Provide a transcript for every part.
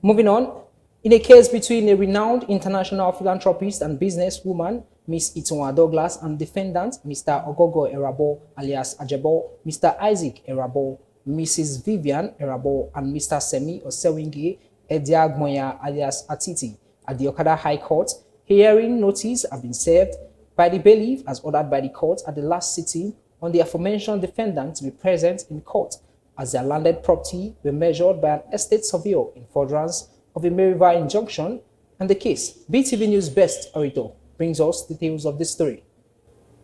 Moving on, in a case between a renowned international philanthropist and businesswoman, Ms. Itohan Douglas, and defendant, Mr. Ogogo Erabo alias Ajebo, Mr. Isaac Erabo, Mrs. Vivian Erabo, and Mr. Semi Osewingi Ediagmoya alias Atiti, at the Okada High Court, hearing notice have been served by the bailiff as ordered by the court at the last sitting on the aforementioned defendant to be present in court as their landed property were measured by an estate surveyor in furtherance of a Mareva injunction and the case. BTV News Best Orator brings us details of this story.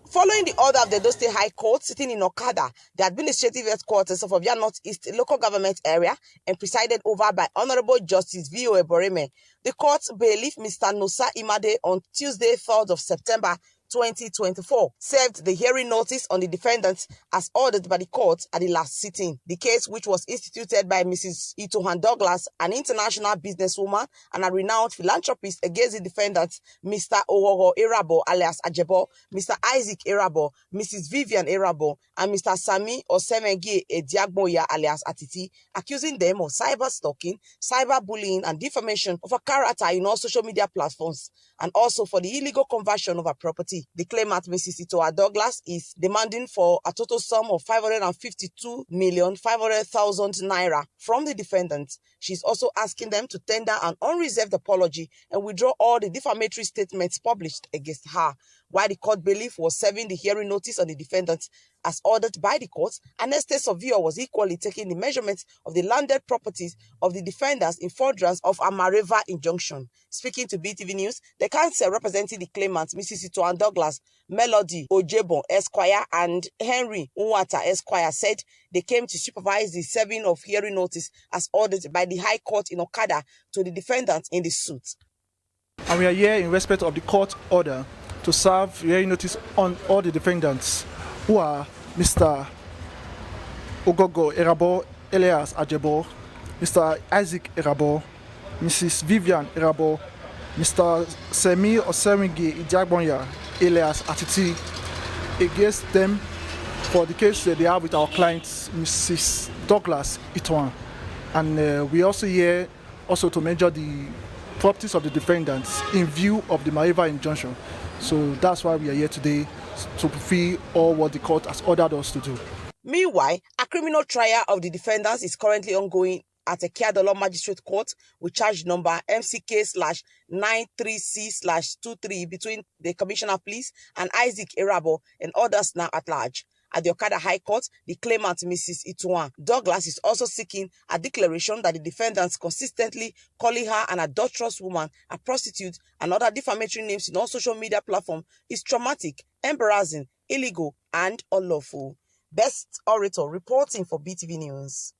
Following the order of the Edo State High Court sitting in Okada, the administrative headquarters of Ovia Northeast local government area, and presided over by Honorable Justice V.O. Eboreme, the court bailiff Mr. Nosa Imade on Tuesday, 3rd of September 2024, served the hearing notice on the defendants as ordered by the court at the last sitting. The case, which was instituted by Mrs. Itohan Douglas, an international businesswoman and a renowned philanthropist, against the defendants Mr. Ogogo Erabo alias Ajebo, Mr. Isaac Erabo, Mrs. Vivian Erabo, and Mr. Sami Osemenge Ediagmoya alias Atiti, accusing them of cyber stalking, cyber bullying, and defamation of a character in all social media platforms, and also for the illegal conversion of a property. The claimant, Mrs. Itohan Douglas, is demanding for a total sum of 552,500,000 naira from the defendants. She's also asking them to tender an unreserved apology and withdraw all the defamatory statements published against her. While the court bailiff was serving the hearing notice on the defendants as ordered by the court, an estate surveyor was equally taking the measurements of the landed properties of the defendants in furtherance of a Mareva injunction. Speaking to BTV News, the counsel representing the claimants, Mrs. Itohan Douglas, Melody Ojebon Esquire, and Henry Nwata Esquire, said they came to supervise the serving of hearing notice as ordered by the High Court in Okada to the defendants in the suit. And we are here in respect of the court order to serve hearing notice on all the defendants, who are Mr. Ogogo Erabo alias Ajebo, Mr. Isaac Erabo, Mrs. Vivian Erabo, Mr. Semi Osewingi Ediagmoya alias Atiti, against them for the case that they have with our client, Mrs. Douglas Itohan. And we also here to measure the properties of the defendants in view of the Mareva injunction. So that's why we are here today, to fulfill all what the court has ordered us to do. Meanwhile, a criminal trial of the defendants is currently ongoing at a Kiadolo Magistrate Court with charge number MCK/93C/23 between the Commissioner of Police and Isaac Erabo and others now at large. At the Okada High Court, the claimant, Mrs. Itohan Douglas, is also seeking a declaration that the defendants consistently calling her an adulterous woman, a prostitute, and other defamatory names in all social media platforms is traumatic, embarrassing, illegal, and unlawful. Best Orator reporting for BTV News.